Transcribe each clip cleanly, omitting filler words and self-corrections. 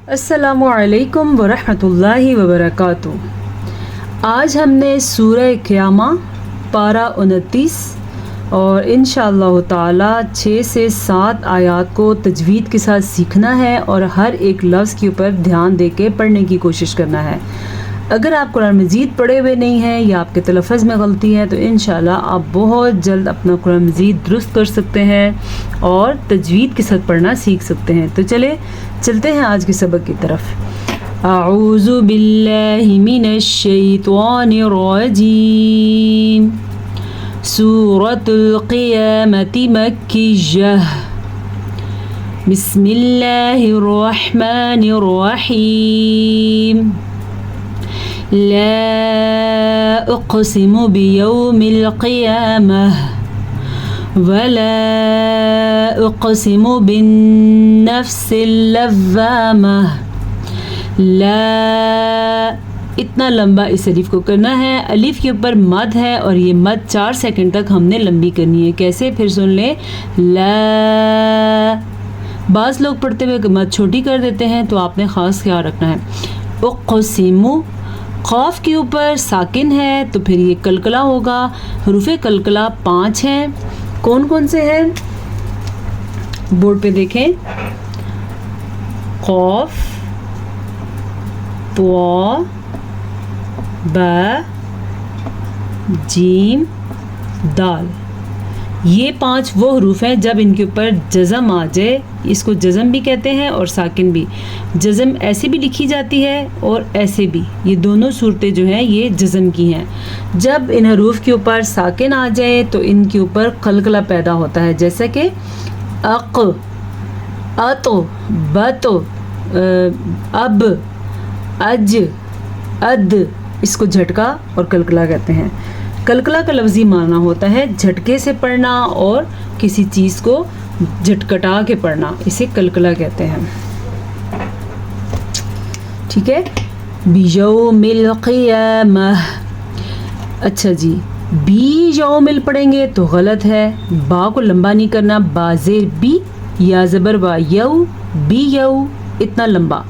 السلام علیکم ورحمۃ اللہ وبرکاتہ۔ آج ہم نے سورہ قیامہ پارہ 29 اور انشاءاللہ تعالی 6 سے 7 آیات کو تجوید کے ساتھ سیکھنا ہے اور ہر ایک لفظ کے اوپر دھیان دے کے پڑھنے کی کوشش کرنا ہے۔ اگر آپ قرآن مجید پڑھے ہوئے نہیں ہیں یا آپ کے تلفظ میں غلطی ہے تو انشاءاللہ آپ بہت جلد اپنا قرآن مجید درست کر سکتے ہیں اور تجوید کے ساتھ پڑھنا سیکھ سکتے ہیں۔ تو چلتے ہیں آج کے سبق کی طرف۔ اعوذ باللہ من الشیطان الرجیم۔ سورۃ القیامۃ مکیہ۔ بسم اللہ الرحمن الرحیم۔ لا اقسم بیوم القیامہ ولا اقسم بالنفس اللوامہ۔ لا اتنا لمبا اس الف کو کرنا ہے، الف کے اوپر مد ہے اور یہ مد 4 سیکنڈ تک ہم نے لمبی کرنی ہے۔ کیسے؟ پھر سن لیں، لا۔ بعض لوگ پڑھتے ہوئے مد چھوٹی کر دیتے ہیں تو آپ نے خاص خیال رکھنا ہے۔ اقسم، قاف کے اوپر ساکن ہے تو پھر یہ قلقلہ ہوگا۔ حروف قلقلہ 5 ہیں۔ کون کون سے ہیں؟ بورڈ پہ دیکھیں، قاف، طا، با، جیم، دال۔ یہ 5 وہ حروف ہیں جب ان کے اوپر جزم آ جائے، اس کو جزم بھی کہتے ہیں اور ساکن بھی۔ جزم ایسے بھی لکھی جاتی ہے اور ایسے بھی، یہ دونوں صورتیں جو ہیں یہ جزم کی ہیں۔ جب ان حروف کے اوپر ساکن آ جائے تو ان کے اوپر قلقلہ پیدا ہوتا ہے، جیسے کہ اق، ات، بت، اب، اج، اد۔ اس کو جھٹکا اور قلقلہ کہتے ہیں۔ قلقلہ کا لفظی معنی ہوتا ہے جھٹکے سے پڑھنا اور کسی چیز کو جھٹکٹا کے پڑھنا، اسے قلقلہ کہتے ہیں۔ ٹھیک ہے، بیوم القیامہ۔ اچھا جی، بی یومل پڑھیں گے تو غلط ہے، با کو لمبا نہیں کرنا، با زیر بی، یا زبر با، یو، بی یو، اتنا لمبا،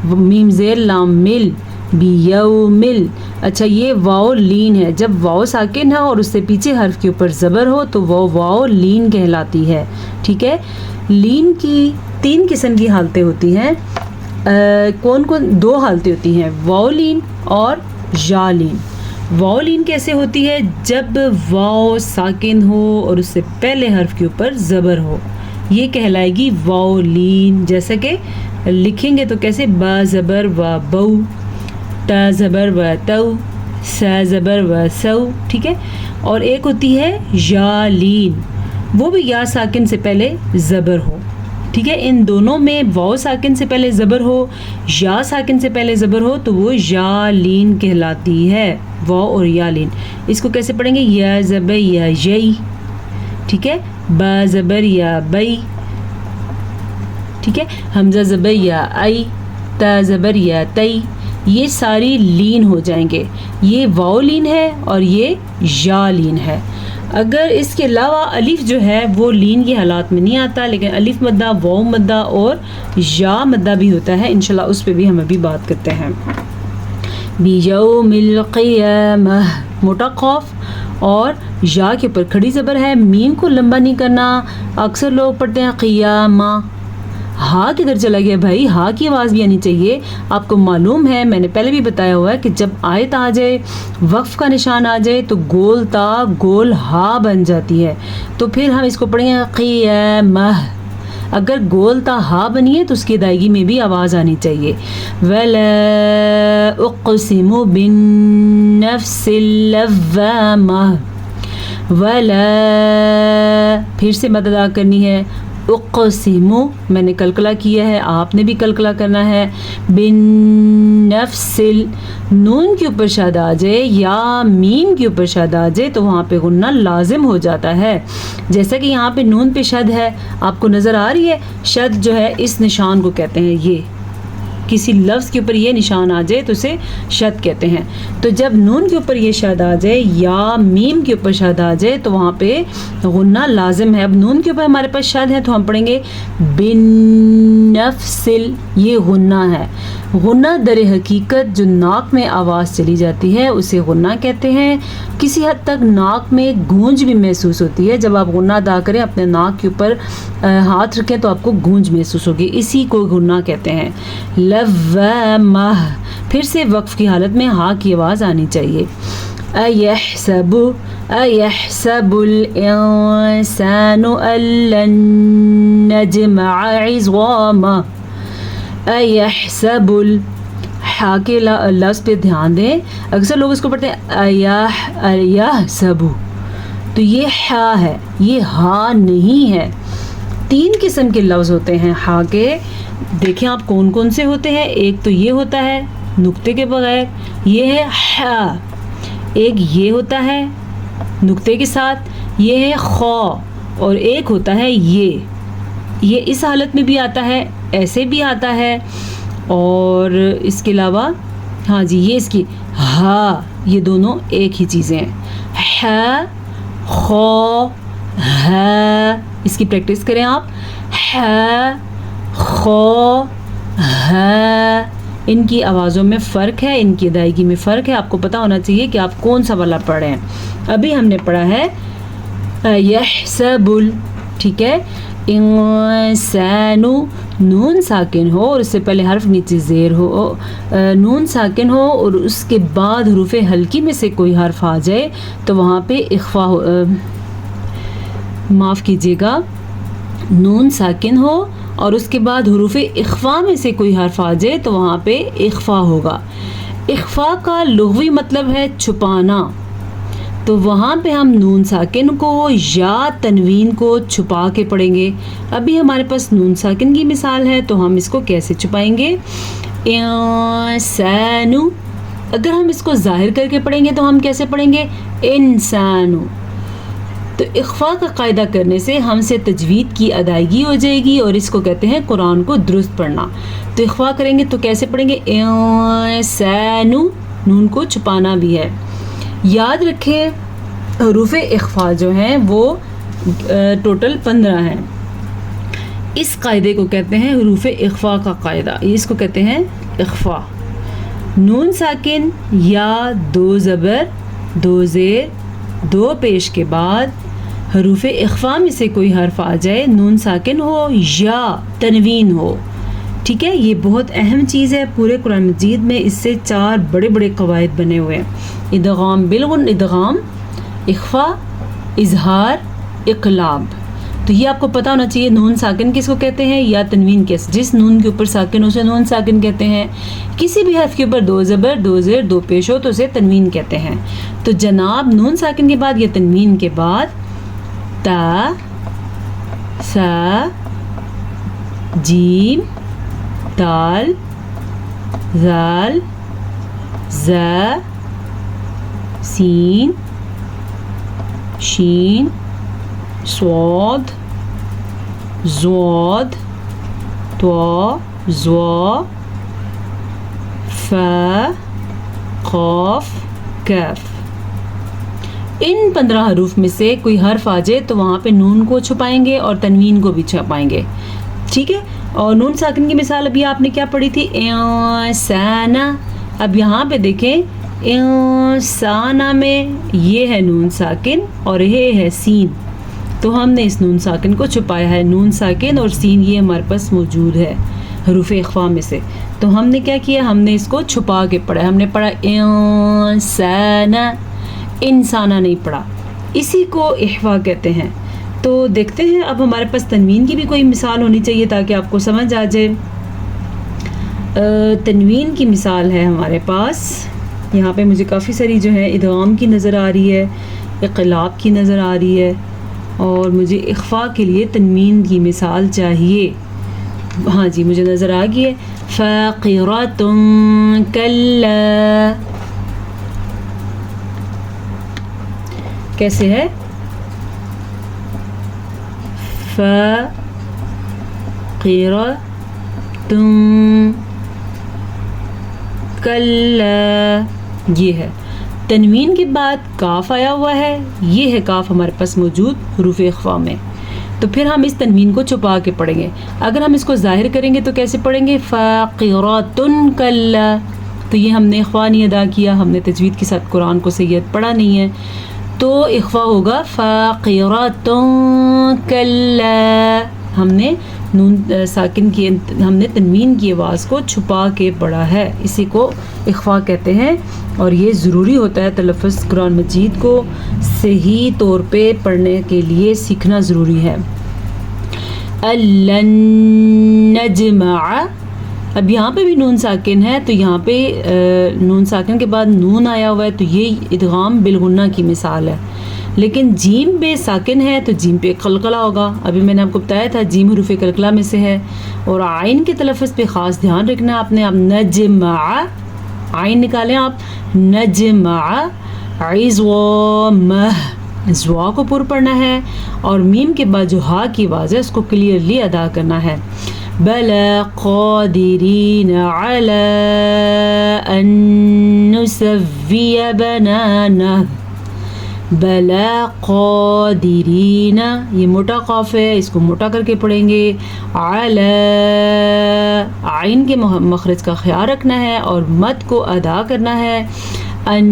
میم زیر لام مل، بی یو مل۔ اچھا، یہ واو لین ہے، جب واو ساکن ہے اور اس سے پیچھے حرف کے اوپر زبر ہو تو وہ واو لین کہلاتی ہے۔ ٹھیک ہے، لین کی 3 قسم کی حالتیں ہوتی ہیں۔ کون 2 حالتیں ہوتی ہیں، واو لین اور یا لین۔ واو لین کیسے ہوتی ہے؟ جب واو ساکن ہو اور اس سے پہلے حرف کے اوپر زبر ہو، یہ کہلائے گی واو لین۔ جیسا کہ لکھیں گے تو کیسے، با زبر و بو، تا زبر و تو، سا زبر و سو۔ ٹھیک ہے، اور ایک ہوتی ہے یا لین، وہ بھی یا ساکن سے پہلے زبر ہو۔ ٹھیک ہے، ان دونوں میں واو ساکن سے پہلے زبر ہو، یا ساکن سے پہلے زبر ہو تو وہ یا لین کہلاتی ہے، واو اور یا لین۔ اس کو کیسے پڑھیں گے؟ یا زبر یا یئی، ٹھیک ہے، با زبر یا بئی، ٹھیک ہے، حمزہ زبر یا ائی، تا زبر یا تئی، یہ ساری لین ہو جائیں گے۔ یہ واو لین ہے اور یہ یا لین ہے۔ اگر اس کے علاوہ الف جو ہے وہ لین کی حالات میں نہیں آتا، لیکن الف مدہ، واو مدہ اور یا مدہ بھی ہوتا ہے، انشاءاللہ اس پہ بھی ہم ابھی بات کرتے ہیں۔ بیوم القیامہ، موٹا قاف اور یا کے اوپر کھڑی زبر ہے، میم کو لمبا نہیں کرنا۔ اکثر لوگ پڑھتے ہیں قیامہ، ہا کدھر چلا گیا بھائی؟ ہا کی آواز بھی آنی چاہیے۔ آپ کو معلوم ہے، میں نے پہلے بھی بتایا ہوا ہے کہ جب آیت آ جائے، وقف کا نشان آ جائے تو گول تا گول ہا بن جاتی ہے، تو پھر ہم اس کو پڑھیں گے قیامہ۔ اگر گول تا ہا بنی ہے تو اس کی ادائیگی میں بھی آواز آنی چاہیے۔ ولا اقسم بالنفس اللوامہ، ولا، پھر سے مد ادا کرنی ہے۔ اقسم، میں نے قلقلہ کیا ہے، آپ نے بھی قلقلہ کرنا ہے۔ بالنفس، نون کے اوپر شد آ جائے یا میم کے اوپر شد آ جائے تو وہاں پہ غنہ لازم ہو جاتا ہے۔ جیسا کہ یہاں پہ نون پہ شد ہے، آپ کو نظر آ رہی ہے، شد جو ہے اس نشان کو کہتے ہیں، یہ کسی لفظ کے اوپر یہ نشان آ جائے تو اسے شد کہتے ہیں. تو جب نون کے اوپر یہ شد آ جائے یا میم کے اوپر شد آ جائے تو وہاں پہ غنہ لازم ہے. اب نون کے اوپر ہمارے پاس شد ہے تو ہم پڑھیں گے بالنفسل، یہ غنہ ہے. غنہ در حقیقت جو ناک میں آواز چلی جاتی ہے اسے غنہ کہتے ہیں. کسی حد تک ناک میں گونج بھی محسوس ہوتی ہے. جب آپ غنہ ادا کریں اپنے ناک کے اوپر ہاتھ رکھیں تو آپ کو گونج محسوس ہوگی، اسی کو غنہ کہتے ہیں. لوامہ، پھر سے وقف کی حالت میں ہاں کی آواز آنی چاہیے. ایحسب الانسان ان لن نجمع عظامہ. ایحسب ہا کے لفظ پہ دھیان دیں. اکثر لوگ اس کو پڑھتے ہیں ایحسب، تو یہ ہا ہے، یہ ہا نہیں ہے. 3 قسم کے لفظ ہوتے ہیں ہا کے. دیکھیں آپ کون کون سے ہوتے ہیں. ایک تو یہ ہوتا ہے نقطے کے بغیر، یہ ہے ہا. ایک یہ ہوتا ہے نقطے کے ساتھ، یہ ہے خا. اور ایک ہوتا ہے یہ اس حالت میں بھی آتا ہے، ایسے بھی آتا ہے. اور اس کے علاوہ ہاں جی یہ اس کی ہا، یہ دونوں ایک ہی چیزیں ہیں. ہا خا ہا، اس کی پریکٹس کریں آپ. ہا خا ہا، ان کی آوازوں میں فرق ہے، ان کی ادائیگی میں فرق ہے. آپ کو پتہ ہونا چاہیے کہ آپ کون سا والا پڑھ رہے ہیں. ابھی ہم نے پڑھا ہے یحسب، ٹھیک ہے. انسان، نون ساکن ہو اور اس سے پہلے حرف نیچے زیر ہو، نون ساکن ہو اور اس کے بعد حروف ہلکی میں سے کوئی حرف آ جائے تو وہاں پہ اخفا معاف کیجیے گا، نون ساکن ہو اور اس کے بعد حروف اخفا میں سے کوئی حرف آ جائے تو وہاں پہ اخفا ہوگا. اخفا کا لغوی مطلب ہے چھپانا. تو وہاں پہ ہم نون ساکن کو یا تنوین کو چھپا کے پڑھیں گے. ابھی ہمارے پاس نون ساکن کی مثال ہے تو ہم اس کو کیسے چھپائیں گے. انسان، اگر ہم اس کو ظاہر کر کے پڑھیں گے تو ہم کیسے پڑھیں گے انسان. تو اخفا کا قاعدہ کرنے سے ہم سے تجوید کی ادائیگی ہو جائے گی اور اس کو کہتے ہیں قرآن کو درست پڑھنا. تو اخفا کریں گے تو کیسے پڑھیں گے انسان، نون کو چھپانا بھی ہے. یاد رکھیں حروف اخفا جو ہیں وہ ٹوٹل 15 ہیں. اس قاعدے کو کہتے ہیں حروف اخفا کا قاعدہ، اس کو کہتے ہیں اخفا. نون ساکن یا 2 زبر 2 زیر 2 پیش کے بعد حروف اخفا میں سے کوئی حرف آ جائے، نون ساکن ہو یا تنوین ہو، ٹھیک ہے. یہ بہت اہم چیز ہے. پورے قرآن مجید میں اس سے 4 بڑے بڑے قواعد بنے ہوئے ہیں. ادغام بالغن، ادغام، اخفا، اظہار، اقلاب. تو یہ آپ کو پتہ ہونا چاہیے نون ساکن کس کو کہتے ہیں یا تنوین کس. جس نون کے اوپر ساکن اسے نون ساکن کہتے ہیں. کسی بھی حرف کے اوپر 2 زبر 2 زیر 2 پیش ہو تو اسے تنوین کہتے ہیں. تو جناب نون ساکن کے بعد یا تنوین کے بعد تا، سا، جیم، دال، زال، زا، سین، شین، صاد، زواد، طا، زوا، فا، قاف، کاف. ان 15 حروف میں سے کوئی حرف آ جائے تو وہاں پہ نون کو چھپائیں گے اور تنوین کو بھی چھپائیں گے، ٹھیک ہے. اور نون ساکن کی مثال ابھی آپ نے کیا پڑھی تھی انسانہ. اب یہاں پہ دیکھیں انسانہ میں یہ ہے نون ساکن اور یہ ہے سین، تو ہم نے اس نون ساکن کو چھپایا ہے. نون ساکن اور سین یہ ہمارے پاس موجود ہے حروف اخفا میں سے، تو ہم نے کیا کیا، ہم نے اس کو چھپا کے پڑھا. ہم نے پڑھا انسانہ، انسانہ نہیں پڑھا. اسی کو اخفا کہتے ہیں. تو دیکھتے ہیں اب ہمارے پاس تنوین کی بھی کوئی مثال ہونی چاہیے تاکہ آپ کو سمجھ آ جائے. تنوین کی مثال ہے ہمارے پاس یہاں پہ. مجھے کافی ساری جو ہے ادغام کی نظر آ رہی ہے، اقلاب کی نظر آ رہی ہے، اور مجھے اخفا کے لیے تنوین کی مثال چاہیے. ہاں جی مجھے نظر آ گئی ہے. فاقرۃ کلا، کیسے ہے فاقرۃ، کلا، یہ ہے تنوین کے بعد کاف آیا ہوا ہے، یہ ہے کاف ہمارے پاس موجود حروف اخفاء میں، تو پھر ہم اس تنوین کو چھپا کے پڑھیں گے۔ اگر ہم اس کو ظاہر کریں گے تو کیسے پڑھیں گے؟ فاقرۃ کلا، تو یہ ہم نے اخفاء نہیں ادا کیا، ہم نے تجوید کے ساتھ قرآن کو صحیح پڑھا نہیں ہے، تو اخفاء ہوگا فاقرۃ کلا، ہم نے نون ساکن کی، ہم نے تنوین کی آواز کو چھپا کے پڑھا ہے، اسی کو اخفاء کہتے ہیں، اور یہ ضروری ہوتا ہے تلفظ قرآن مجید کو صحیح طور پہ پڑھنے کے لیے سیکھنا ضروری ہے۔ الن نجمع، اب یہاں پہ بھی نون ساکن ہے، تو یہاں پہ نون ساکن کے بعد نون آیا ہوا ہے، تو یہ ادغام بالغنہ کی مثال ہے، لیکن جیم پہ ساکن ہے تو جیم پہ قلقلہ ہوگا، ابھی میں نے آپ کو بتایا تھا جیم حروف قلقلہ میں سے ہے، اور عین کے تلفظ پہ خاص دھیان رکھنا آپ نے، آپ نجمع، عین نکالیں آپ، نجمع عظامہ، زوا کو پر پڑھنا ہے، اور میم کے بعد جو ہا کی آواز ہے اس کو کلیئرلی ادا کرنا ہے۔ بلا قادرین علی ان نسوی بنانہ، بلا قادرین، یہ موٹا قاف ہے، اس کو موٹا کر کے پڑھیں گے، علی، عین کے مخرج کا خیال رکھنا ہے اور مد کو ادا کرنا ہے، ان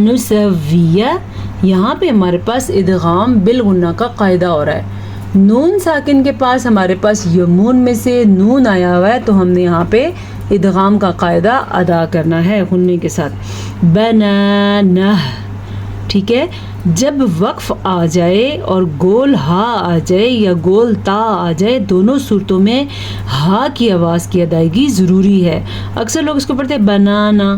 نسوی، یہاں پہ ہمارے پاس ادغام بالغنہ کا قاعدہ ہو رہا ہے، نون ساکن کے پاس ہمارے پاس یمون میں سے نون آیا ہوا ہے، تو ہم نے یہاں پہ ادغام کا قاعدہ ادا کرنا ہے غنے کے ساتھ، بنانہ، ٹھیک ہے۔ جب وقف آ جائے اور گول ہا آ جائے یا گول تا آ جائے، دونوں صورتوں میں ہا کی آواز کی ادائیگی ضروری ہے، اکثر لوگ اس کو پڑھتے ہیں بنانا،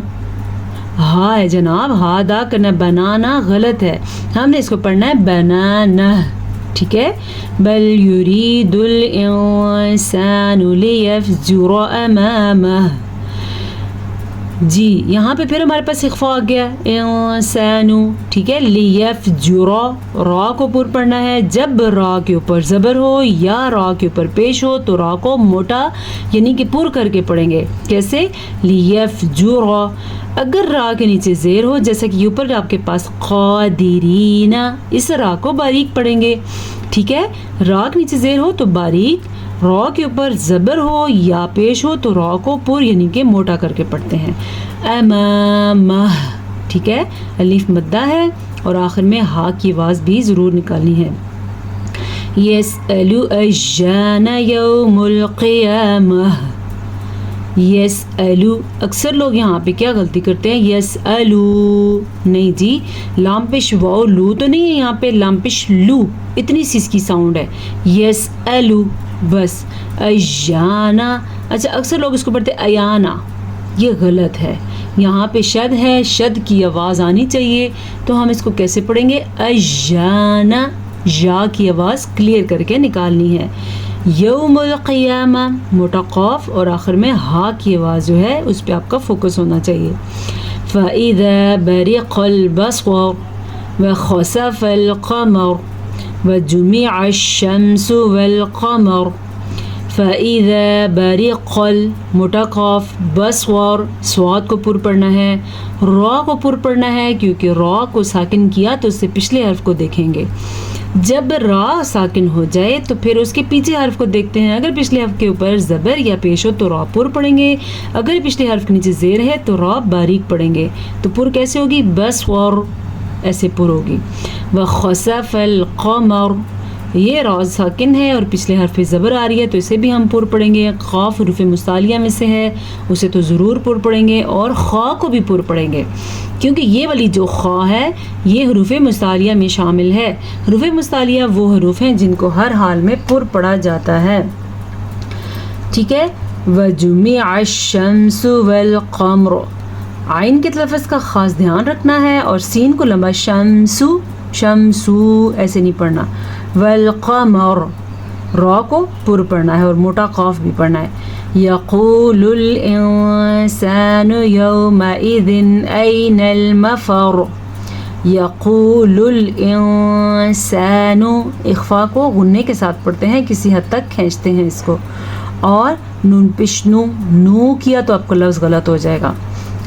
ہا ہے جناب، ہا ادا کرنا، بنانا غلط ہے، ہم نے اس کو پڑھنا ہے بنانہ، ٹھیک ہے۔ بل یرید الانسان لیفجر امامہ، جی یہاں پہ پھر ہمارے پاس اخفاء آ گیا، انسانو، ٹھیک ہے، لیفجر، را کو پر پڑھنا ہے، جب را کے اوپر زبر ہو یا را کے اوپر پیش ہو تو را کو موٹا یعنی کہ پر کر کے پڑھیں گے، کیسے؟ لیفجر، اگر را کے نیچے زیر ہو جیسا کہ اوپر آپ کے پاس قادرین، اس را کو باریک پڑھیں گے، ٹھیک ہے، را کے نیچے زیر ہو تو باریک، را کے اوپر زبر ہو یا پیش ہو تو را کو پر یعنی کہ موٹا کر کے پڑھتے ہیں، امامہ، ٹھیک ہے، الف مدہ ہے اور آخر میں ہا کی آواز بھی ضرور نکالنی ہے۔ یسأل ایان یوم القیامہ، یسأل، اکثر لوگ یہاں پہ کیا غلطی کرتے ہیں، یسألو، نہیں جی، لام پیش واو لو تو نہیں ہے یہاں پہ، لام پیش لو، اتنی سی اس کی ساؤنڈ ہے، یسألو بس، ایانا، اچھا اکثر لوگ اس کو پڑھتے ہیں ایانا، یہ غلط ہے، یہاں پہ شد ہے، شد کی آواز آنی چاہیے، تو ہم اس کو کیسے پڑھیں گے؟ ایانا، یا کی آواز کلیئر کر کے نکالنی ہے، یوم القیامہ، موٹا قاف اور آخر میں ہا کی آواز جو ہے اس پہ آپ کا فوکس ہونا چاہیے۔ فَإِذَا بَرِقَ الْبَصَرُ وَخَسَفَ الْقَمَرُ وَجُمِعَ الشَّمْسُ وَالْقَمَرُ، فَإِذَا بَرِقَ، موٹا قاف، بصور، سواد کو پر پڑھنا ہے، را کو پر پڑھنا ہے کیونکہ را کو ساکن کیا تو اس سے پچھلے حرف کو دیکھیں گے، جب را ساکن ہو جائے تو پھر اس کے پیچھے حرف کو دیکھتے ہیں، اگر پچھلے حرف کے اوپر زبر یا پیش ہو تو را پر پڑھیں گے، اگر پچھلے حرف کے نیچے زیر ہے تو را باریک پڑھیں گے، تو پر کیسے ہوگی؟ بصور، ایسے پر ہوگی۔ وَخَسَفَ الْقَمَرُ، یہ را ساکن ہے اور پچھلے حرف زبر آ رہی ہے تو اسے بھی ہم پر پڑھیں گے، قاف حروف مستعلیہ میں سے ہے اسے تو ضرور پر پڑھیں گے، اور خا کو بھی پر پڑھیں گے کیونکہ یہ والی جو خا ہے یہ حروف مستعلیہ میں شامل ہے، حروف مستعلیہ وہ حروف ہیں جن کو ہر حال میں پر پڑھا جاتا ہے، ٹھیک ہے۔ وَجُمِعَ الشَّمْسُ وَالْقَمَرُ، عین کے تلفظ کا خاص دھیان رکھنا ہے اور سین کو لمبا، شمسو، شمسو ایسے نہیں پڑھنا، والقمر، را کو پر پڑھنا ہے اور موٹا قاف بھی پڑھنا ہے۔ یقول الانسان یومئذ این المفر، یقول الانسان، اخفاء کو غنے کے ساتھ پڑھتے ہیں، کسی حد تک کھینچتے ہیں اس کو، اور نون پیش نو، نو کیا تو آپ کا لفظ غلط ہو جائے گا،